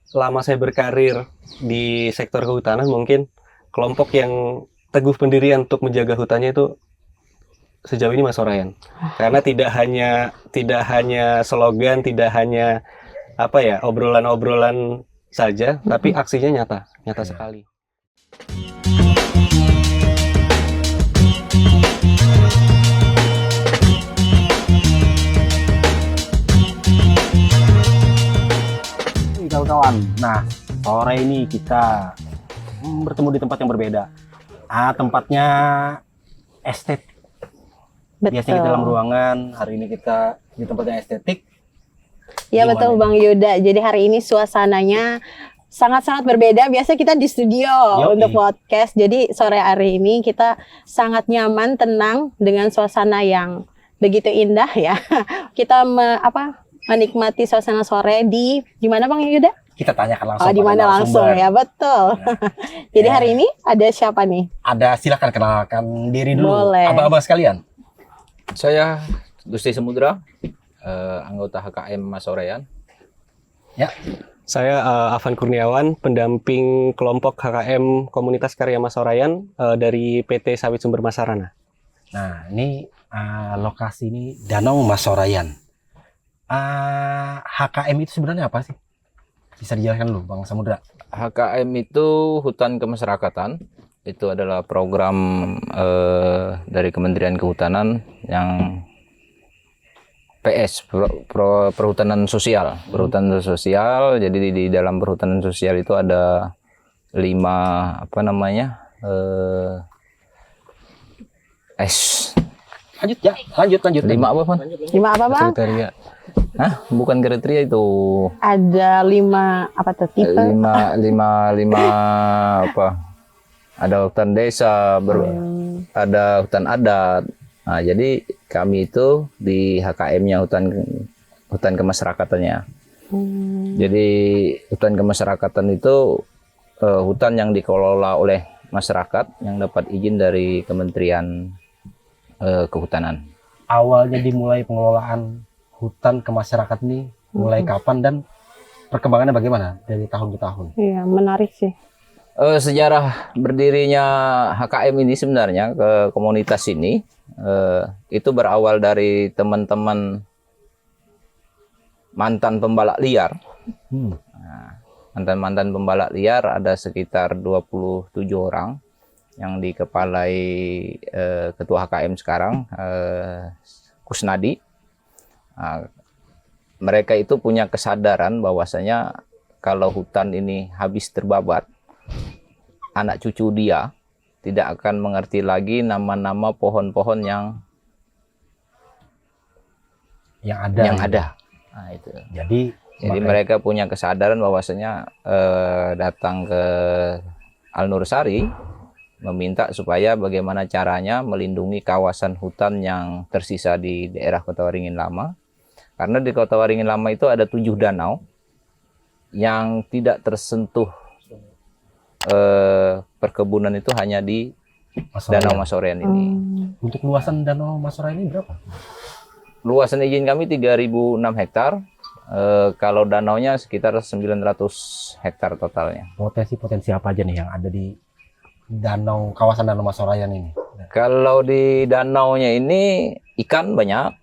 Selama saya berkarir di sektor kehutanan, mungkin kelompok yang teguh pendirian untuk menjaga hutannya itu sejauh ini Mas Orayan. Karena tidak hanya slogan, tidak hanya obrolan-obrolan saja, tapi aksinya nyata sekali. Kawan-kawan, nah sore ini kita bertemu di tempat yang berbeda. Tempatnya estetik. Biasanya kita dalam ruangan, hari ini kita di tempat yang estetik. Ya betul Bang Yuda, jadi hari ini suasananya sangat-sangat berbeda. Biasa kita di studio untuk podcast, jadi sore hari ini kita sangat nyaman, tenang dengan suasana yang begitu indah ya. Kita menikmati suasana sore di mana Bang Yuda? Kita tanyakan langsung. Di mana langsung ya, betul. Nah, jadi hari ini ada siapa nih? Silakan kenalkan diri dulu. Boleh. Abang-abang sekalian. Saya Gusti Semudra, anggota HKM Mas Orayan. Ya. Saya Afan Kurniawan, pendamping kelompok HKM Komunitas Karya Mas Orayan dari PT Sawit Sumber Masarana. Nah, ini lokasi ini Danau Mas Orayan. HKM itu sebenarnya apa sih? Bisa dijelaskan dulu Bang Samudra. HKM itu Hutan Kemasyarakatan. Itu adalah program dari Kementerian Kehutanan yang PS, Perhutanan Sosial. Perhutanan Sosial, jadi di dalam Perhutanan Sosial itu ada 5 lanjut. 5 apa, Pan? 5 apa, Bang? Kriteria. Hah? Bukan kriteria itu. Ada 5 apa tuh tipe? 5 apa? Ada hutan desa, ada hutan adat. Nah, jadi kami itu di HKM-nya hutan kemasyarakatannya. Jadi hutan kemasyarakatan itu hutan yang dikelola oleh masyarakat yang dapat izin dari Kementerian Kehutanan. Awalnya dimulai pengelolaan hutan kemasyarakatan ini mulai kapan dan perkembangannya bagaimana dari tahun ke tahun? Iya, menarik sih. Sejarah berdirinya HKM ini sebenarnya ke komunitas ini itu berawal dari teman-teman mantan pembalak liar. Mantan pembalak liar ada sekitar 27 orang yang dikepalai ketua HKM sekarang, Kusnadi. Mereka itu punya kesadaran bahwasanya kalau hutan ini habis terbabat, anak cucu dia tidak akan mengerti lagi nama-nama pohon-pohon yang ada. Nah, itu. Jadi mereka punya kesadaran bahwasanya datang ke Al-Nur Sari meminta supaya bagaimana caranya melindungi kawasan hutan yang tersisa di daerah Kota Waringin Lama. Karena di Kota Waringin Lama itu ada 7 danau yang tidak tersentuh perkebunan, itu hanya di Danau Mas Orayan ini. Untuk luasan Danau Mas Orayan ini berapa? Luasan izin kami 3.006 hektar. Kalau danaunya sekitar 900 hektar totalnya. Potensi-potensi apa aja nih yang ada di kawasan Danau Mas Orayan ini? Kalau di danaunya ini ikan banyak.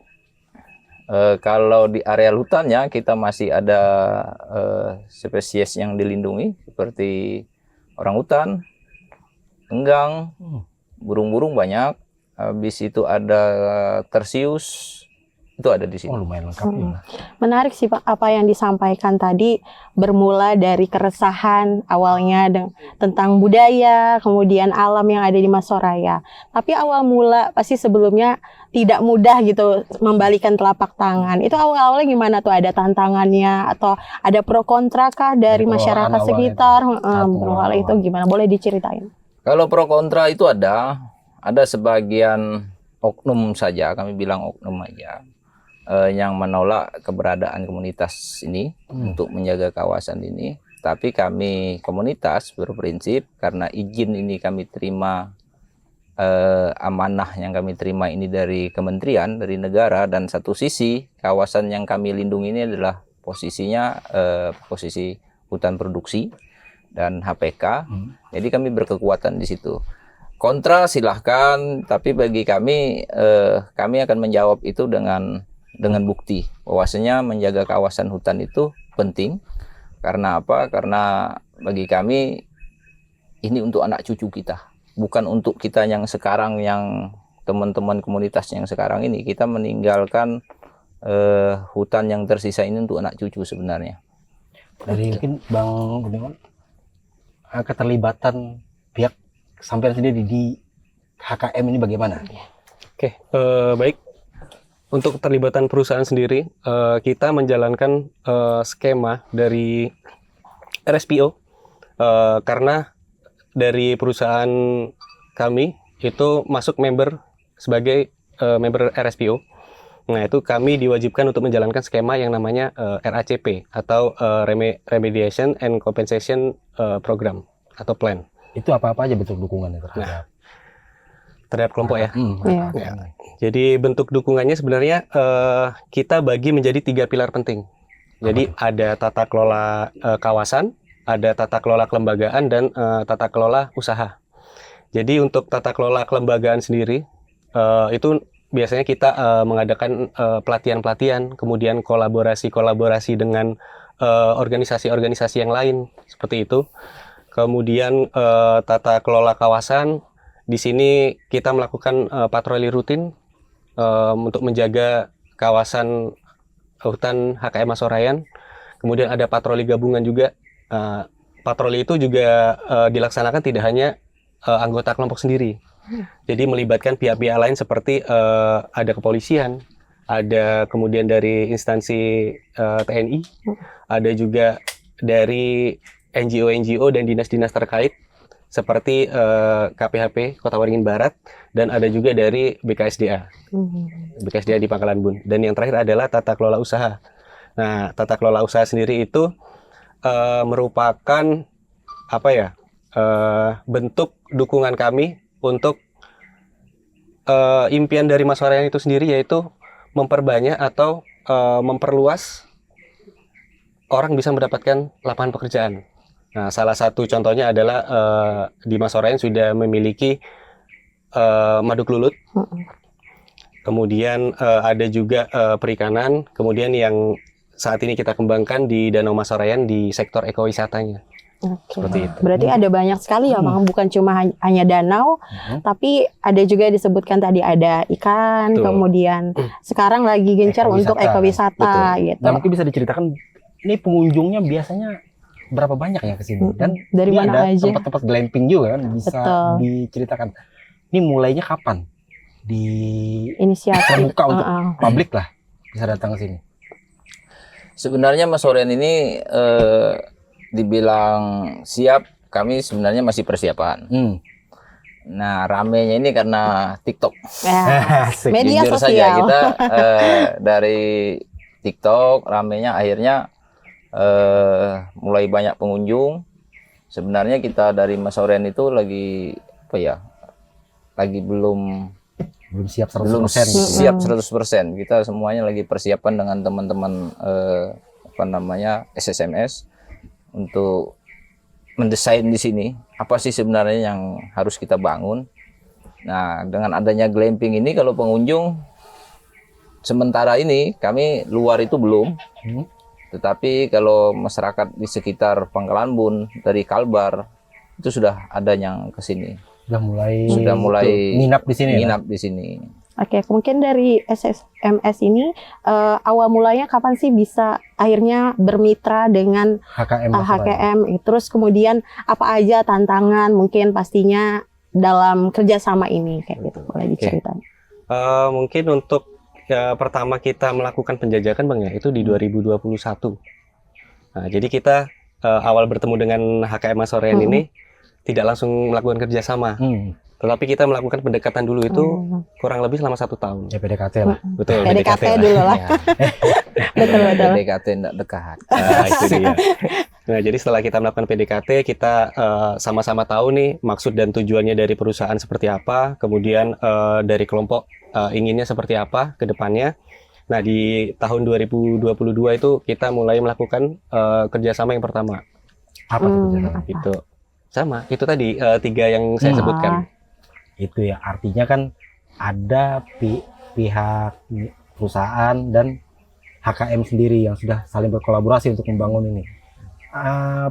Kalau di areal hutannya kita masih ada spesies yang dilindungi seperti orangutan, enggang, burung-burung banyak. Habis itu ada tersius. Itu ada di sini. Lumayan lengkap ya. Menarik sih Pak, apa yang disampaikan tadi bermula dari keresahan awalnya tentang budaya, kemudian alam yang ada di Mas Oraya. Tapi awal mula pasti sebelumnya tidak mudah gitu membalikan telapak tangan. Itu awal-awalnya gimana tuh? Ada tantangannya atau ada pro kontra kah dari masyarakat sekitar? Berawal itu gimana? Boleh diceritain? Kalau pro kontra itu ada sebagian oknum saja, kami bilang oknum aja. Yang menolak keberadaan komunitas ini untuk menjaga kawasan ini. Tapi kami komunitas berprinsip karena izin ini kami terima, amanah yang kami terima ini dari kementerian, dari negara, dan satu sisi kawasan yang kami lindungi ini adalah posisinya posisi hutan produksi dan HPK. Jadi kami berkekuatan di situ. Kontra silahkan, tapi bagi kami kami akan menjawab itu dengan bukti bahwasanya menjaga kawasan hutan itu penting. Karena apa? Karena bagi kami ini untuk anak cucu kita, bukan untuk kita yang sekarang, yang teman-teman komunitas yang sekarang ini. Kita meninggalkan hutan yang tersisa ini untuk anak cucu sebenarnya. Dari mungkin Bang Gunawan, keterlibatan pihak sampean sendiri di HKM ini bagaimana? Oke, baik. Untuk keterlibatan perusahaan sendiri, kita menjalankan skema dari RSPO karena dari perusahaan kami itu masuk member sebagai member RSPO. Nah, itu kami diwajibkan untuk menjalankan skema yang namanya RACP atau Remediation and Compensation Program atau Plan. Itu apa-apa aja bentuk dukungannya Terhadap kelompok ya. Iya. Ya. Jadi bentuk dukungannya sebenarnya kita bagi menjadi 3 pilar penting. Jadi ada tata kelola kawasan, ada tata kelola kelembagaan, dan tata kelola usaha. Jadi untuk tata kelola kelembagaan sendiri itu biasanya kita mengadakan pelatihan-pelatihan, kemudian kolaborasi dengan organisasi-organisasi yang lain seperti itu. Kemudian tata kelola kawasan, di sini kita melakukan patroli rutin untuk menjaga kawasan hutan HKM Masorayan. Kemudian ada patroli gabungan juga. Patroli itu juga dilaksanakan tidak hanya anggota kelompok sendiri. Jadi melibatkan pihak-pihak lain seperti ada kepolisian, ada kemudian dari instansi TNI, ada juga dari NGO dan dinas-dinas terkait seperti KPHP Kota Waringin Barat, dan ada juga dari BKSDA di Pangkalan Bun. Dan yang terakhir adalah tata kelola usaha. Nah, tata kelola usaha sendiri itu merupakan bentuk dukungan kami untuk impian dari Masorayan itu sendiri, yaitu memperbanyak atau memperluas orang bisa mendapatkan lapangan pekerjaan. Nah, salah satu contohnya adalah di Masorayan sudah memiliki Maduk Lulut. Kemudian ada juga perikanan. Kemudian yang saat ini kita kembangkan di Danau Masorayan di sektor ekowisatanya. Seperti itu. Berarti ada banyak sekali ya, Bang. Bukan cuma hanya danau, tapi ada juga disebutkan tadi ada ikan, Betul. kemudian sekarang lagi gencar untuk ekowisata gitu. Nah, mungkin bisa diceritakan ini pengunjungnya biasanya berapa banyak ya ke sini, dan dari ini mana ada aja? tempat-tempat glamping juga kan, bisa Betul. diceritakan. Ini mulainya kapan? Di Inisiatif terbuka untuk publik lah bisa datang ke sini. Sebenarnya Masorayan ini dibilang siap, kami sebenarnya masih persiapan. Nah, ramenya ini karena TikTok. Ya, Asik. media Jujur saja sosial. kita dari TikTok ramenya akhirnya mulai banyak pengunjung. Sebenarnya kita dari Masorayan itu lagi belum siap 100%. belum siap 100%. Kita semuanya lagi persiapan dengan teman-teman SSMS untuk mendesain di sini apa sih sebenarnya yang harus kita bangun. Nah, dengan adanya glamping ini, kalau pengunjung sementara ini kami luar itu belum, tetapi kalau masyarakat di sekitar Pangkalan Bun dari Kalbar itu sudah ada yang ke sini. Sudah mulai nginap di sini. Di sini. Oke, mungkin dari SSMS ini awal mulanya kapan sih bisa akhirnya bermitra dengan HKM? Terus kemudian apa aja tantangan mungkin pastinya dalam kerjasama ini kayak gitu, boleh diceritain? Mungkin untuk pertama kita melakukan penjajakan, Bang, ya, itu di 2021. Nah, jadi kita awal bertemu dengan HKM Masorayan ini tidak langsung melakukan kerjasama. Tetapi kita melakukan pendekatan dulu itu kurang lebih selama 1 tahun. Ya, PDKT lah. Betul. PDKT dulu lah. Betul. PDKT tidak dekat. Itu dia. Nah, jadi setelah kita melakukan PDKT, kita sama-sama tahu nih maksud dan tujuannya dari perusahaan seperti apa, kemudian dari kelompok inginnya seperti apa ke depannya. Nah, di tahun 2022 itu kita mulai melakukan kerjasama yang pertama. Apa tuh kerjasama? Apa? Itu sama, itu tadi 3 yang saya sebutkan. Itu ya, artinya kan ada pihak perusahaan dan HKM sendiri yang sudah saling berkolaborasi untuk membangun ini.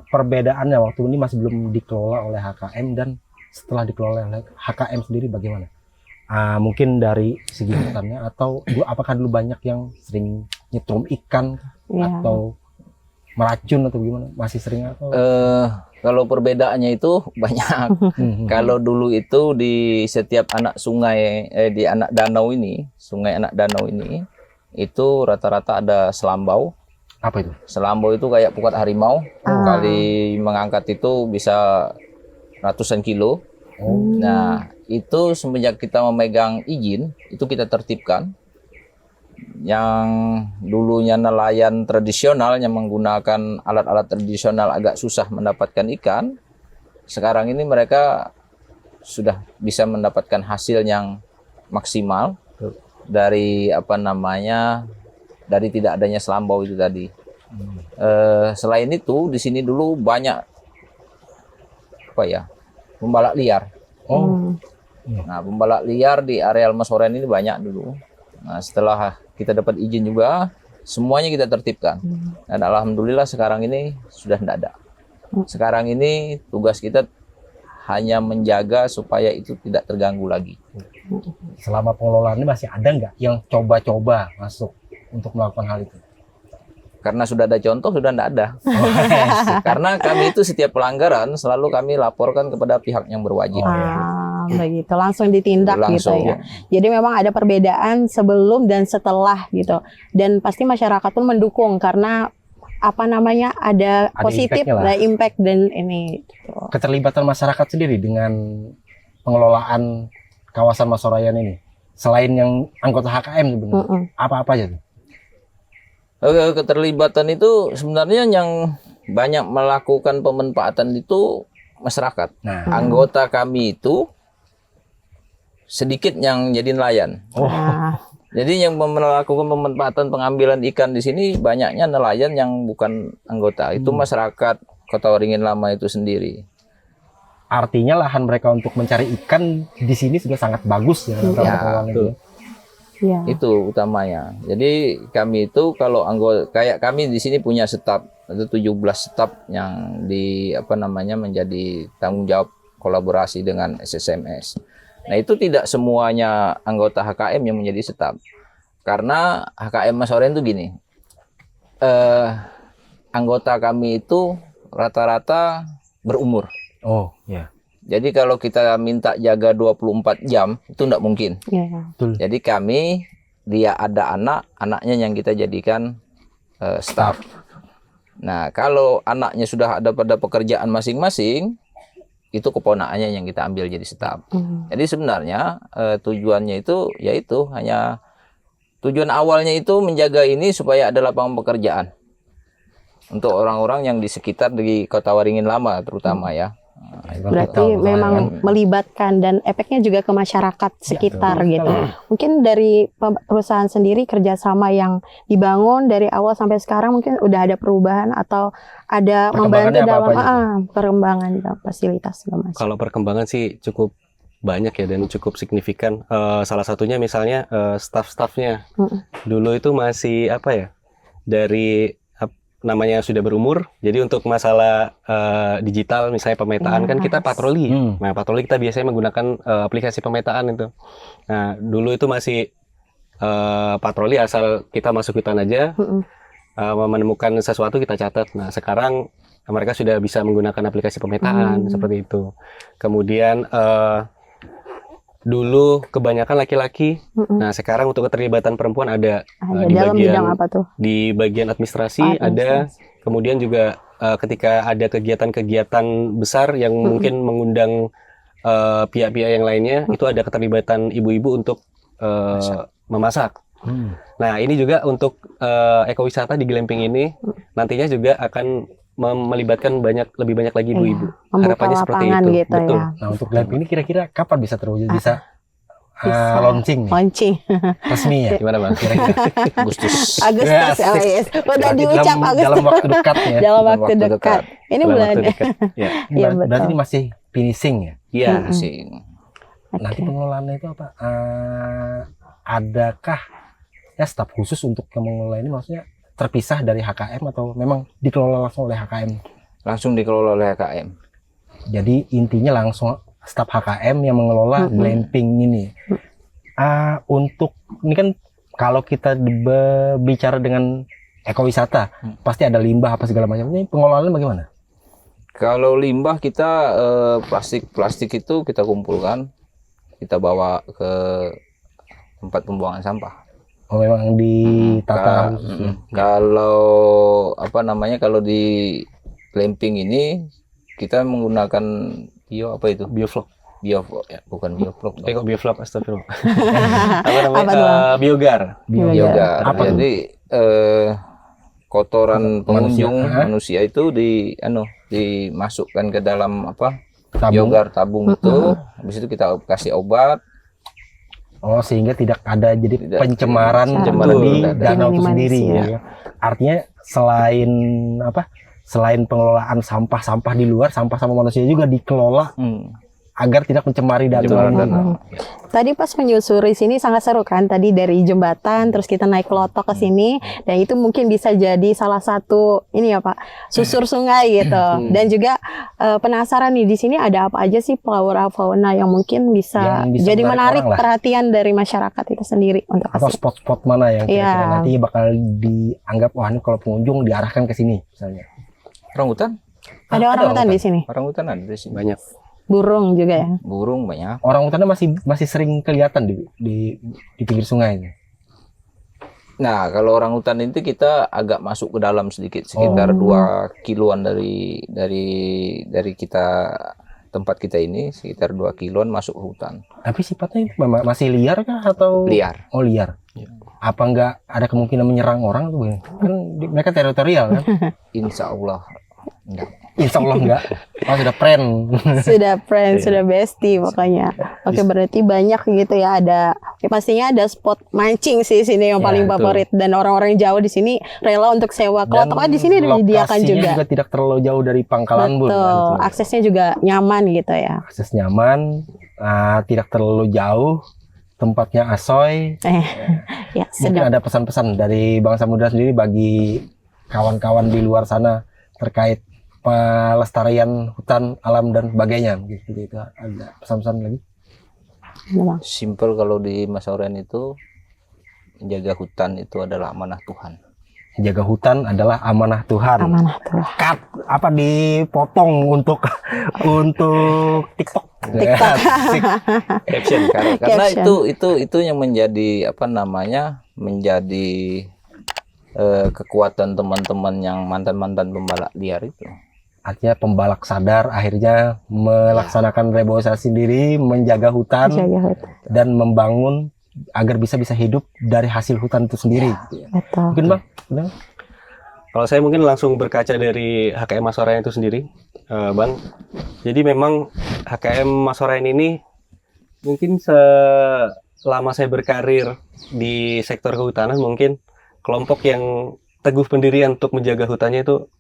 Perbedaannya waktu ini masih belum dikelola oleh HKM dan setelah dikelola oleh HKM sendiri bagaimana? Mungkin dari segi hutannya, atau apakah dulu banyak yang sering nyetrum ikan Ya. atau meracun atau gimana? Masih sering atau? Kalau perbedaannya itu banyak. Kalau dulu itu di setiap anak sungai, di anak danau ini, sungai anak danau ini, itu rata-rata ada selambau. Apa itu? Selambau itu kayak pukat harimau. Kali mengangkat itu bisa ratusan kilo. Nah, itu semenjak kita memegang izin, itu kita tertibkan. Yang dulunya nelayan tradisional yang menggunakan alat-alat tradisional agak susah mendapatkan ikan, sekarang ini mereka sudah bisa mendapatkan hasil yang maksimal dari dari tidak adanya selambau itu tadi. Selain itu di sini dulu banyak pembalak liar. Nah, pembalak liar di areal Masorean ini banyak dulu. Nah, setelah kita dapat izin juga, semuanya kita tertibkan. Dan alhamdulillah sekarang ini sudah tidak ada. Sekarang ini tugas kita hanya menjaga supaya itu tidak terganggu lagi. Selama pengelolaan ini masih ada nggak yang coba-coba masuk untuk melakukan hal itu? Karena sudah ada contoh, sudah tidak ada. Karena kami itu setiap pelanggaran selalu kami laporkan kepada pihak yang berwajib. Begitu, langsung ditindak gitu Langsung. ya. Jadi memang ada perbedaan sebelum dan setelah gitu. Dan pasti masyarakat pun mendukung karena ada positif, impact-nya lah. ada impact dan ini. Gitu. Keterlibatan masyarakat sendiri dengan pengelolaan kawasan Masorayan ini, selain yang anggota HKM sebenarnya, apa-apa aja tuh? Keterlibatan itu sebenarnya yang banyak melakukan pemanfaatan itu masyarakat. Nah, Anggota kami itu sedikit yang jadi nelayan. Jadi yang melakukan pemanfaatan pengambilan ikan di sini banyaknya nelayan yang bukan anggota. Itu masyarakat Kota Waringin Lama itu sendiri. artinya lahan mereka untuk mencari ikan di sini sudah sangat bagus ya. Ya. Itu utamanya. Jadi kami itu kalau anggota kayak kami di sini punya staf, itu 17 staf yang menjadi tanggung jawab kolaborasi dengan SSMS. Nah, itu tidak semuanya anggota HKM yang menjadi staf. Karena HKM Masorean itu gini. Anggota kami itu rata-rata berumur. Oh, ya. Jadi kalau kita minta jaga 24 jam itu tidak mungkin. Ya. Jadi kami, dia ada anaknya yang kita jadikan staf. Nah, kalau anaknya sudah ada pada pekerjaan masing-masing, itu keponakannya yang kita ambil jadi staf. Jadi sebenarnya tujuannya itu yaitu hanya tujuan awalnya itu menjaga ini supaya ada lapangan pekerjaan untuk orang-orang yang di sekitar di Kota Waringin Lama terutama ya. Berarti memang melibatkan dan efeknya juga ke masyarakat sekitar gitu. Mungkin dari perusahaan sendiri kerjasama yang dibangun dari awal sampai sekarang mungkin udah ada perubahan atau ada membantu dalam perkembangan dalam fasilitas Mas. Kalau perkembangan sih cukup banyak ya dan cukup signifikan. Salah satunya misalnya staff-staffnya. Dulu itu masih dari namanya sudah berumur, jadi untuk masalah digital misalnya pemetaan kan kita patroli. Nah, patroli kita biasanya menggunakan aplikasi pemetaan itu. Nah, dulu itu masih patroli asal kita masuk hutan aja, menemukan sesuatu kita catat. Nah, sekarang mereka sudah bisa menggunakan aplikasi pemetaan seperti itu. Kemudian dulu kebanyakan laki-laki. Nah, sekarang untuk keterlibatan perempuan ada di dalam bagian bidang apa tuh? Di bagian administrasi ada. Kemudian juga ketika ada kegiatan-kegiatan besar yang mungkin mengundang pihak-pihak yang lainnya, itu ada keterlibatan ibu-ibu untuk memasak. Nah, ini juga untuk ekowisata di glamping ini nantinya juga akan melibatkan lebih banyak lagi ibu-ibu. Membuka Harapannya seperti lapangan itu. gitu. Betul. Ya. Nah, untuk glamping ini kira-kira kapan bisa terwujud? Bisa launching nih, Launching. resmi ya. Gimana Bang? Kira-kira. Agustus. Yes. Oh yes. Udah Berarti diucap dalam Agustus. waktu dekat ya. Dalam waktu waktu dekat. dekat. Ini Dalam bulan. waktu dekat. Ya. Iya, Berarti betul. ini masih finishing ya. Iya. Sih. Nanti pengelolaannya itu apa? Adakah ya staf khusus untuk yang mengelola ini, maksudnya terpisah dari HKM atau memang dikelola langsung oleh HKM? Langsung dikelola oleh HKM. Jadi intinya langsung staf HKM yang mengelola glamping ini. Untuk ini kan kalau kita bicara dengan ekowisata, pasti ada limbah apa segala macam. Ini pengelolaannya bagaimana? Kalau limbah kita plastik itu kita kumpulkan, kita bawa ke tempat pembuangan sampah. Oh, memang ditata khusus ya? Kalau apa namanya, kalau di glamping ini kita menggunakan Bioflok. ya, bukan bioflok. Kok bioflok, astagfirullah. Apa namanya? Biogar. Biogar. Apa tuh? Jadi kotoran Manusia. pengunjung manusia itu dimasukkan ke dalam Tabung. biogar tabung itu. Habis itu kita kasih obat. Oh, sehingga tidak ada jadi Tidak, pencemaran pencemaran di tidak ada. danau itu Di sendiri manusia. ya. Artinya selain pengelolaan sampah-sampah di luar, sampah-sampah manusia juga dikelola agar tidak mencemari danau. Pencemaran danau. Tadi pas menyusuri sini sangat seru kan, tadi dari jembatan terus kita naik kelotok ke sini, dan itu mungkin bisa jadi salah satu ini ya Pak, susur sungai gitu. Dan juga penasaran nih, di sini ada apa aja sih flora fauna yang mungkin bisa, Yang bisa jadi menarik menarik orang lah. perhatian dari masyarakat itu sendiri untuk Atau kesini. spot-spot mana yang kira-kira Iya. nanti bakal dianggap wah ini kalau pengunjung diarahkan ke sini misalnya. Orangutan? Ada orang-orang di sini, Orangutan ada di sini. Banyak. burung juga ya. Burung banyak. Orang utannya masih sering kelihatan di pinggir sungai ini. Nah, kalau orangutan itu kita agak masuk ke dalam sedikit, sekitar 2 kiloan dari kita tempat kita ini, sekitar 2 kiloan masuk ke hutan. Tapi sifatnya masih liar kah atau Liar. Oh, liar. Apa nggak ada kemungkinan menyerang orang tuh? Kan mereka teritorial kan? Insya Allah enggak. Insya Allah enggak. Oh, sudah friend. Sudah friend, sudah bestie pokoknya. Oke, berarti banyak gitu ya, ada ya pastinya ada spot mancing sih sini yang Ya, paling betul. favorit, dan orang-orang Jawa di sini rela untuk sewa kelotok di sini disediakan lokasinya juga. tidak terlalu jauh dari Pangkalan Bun. Betul, aksesnya juga nyaman gitu ya. Akses nyaman, tidak terlalu jauh, tempatnya asoy. Ya, Mungkin sedap. ada pesan-pesan dari Bang Samudra sendiri bagi kawan-kawan di luar sana terkait pelestarian hutan alam dan sebagainya gitu. Ada pesan-pesan lagi? Simple, kalau di Masaurian itu menjaga hutan itu adalah amanah Tuhan. Jaga hutan adalah amanah Tuhan. Amanah tuh. Cut apa dipotong untuk TikTok. Asik. Caption. Karena Caption. itu yang menjadi menjadi kekuatan teman-teman yang mantan-mantan pembalap liar itu. Artinya pembalak sadar akhirnya melaksanakan reboisasi sendiri, menjaga hutan Jaga hutan. dan membangun agar bisa hidup dari hasil hutan itu sendiri. Gitu ya. Betul. Mungkin Bang? Benar? Kalau saya mungkin langsung berkaca dari HKM Masorayan itu sendiri, Bang. Jadi memang HKM Masorayan ini mungkin selama saya berkarir di sektor kehutanan, mungkin kelompok yang teguh pendirian untuk menjaga hutannya itu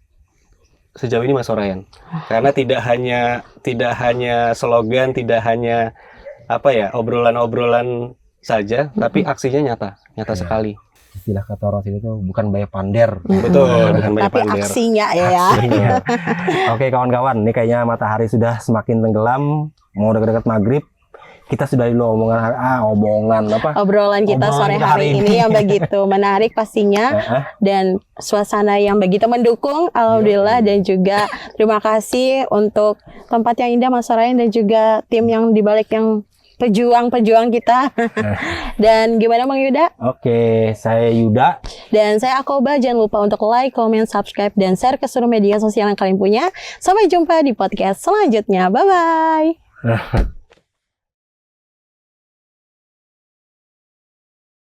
sejauh ini Masorayan. Karena tidak hanya slogan, tidak hanya obrolan-obrolan saja, tapi aksinya nyata sekali. Istilah kata orang sini itu bukan bayar pander. Betul, bukan banyak Tapi pander. aksinya ya. Aksinya. Oke kawan-kawan, ini kayaknya matahari sudah semakin tenggelam, mau dekat-dekat maghrib. Kita sudah dulu omongan apa? Obrolan kita Obrolan sore kita hari hari ini yang begitu menarik pastinya, dan suasana yang begitu mendukung, alhamdulillah. Dan juga terima kasih untuk tempat yang indah Masorayan dan juga tim yang dibalik yang pejuang kita. Dan gimana Bang Yuda? Oke, saya Yuda. Dan saya Akoba. Jangan lupa untuk like, comment, subscribe, dan share ke seluruh media sosial yang kalian punya. Sampai jumpa di podcast selanjutnya. Bye-bye.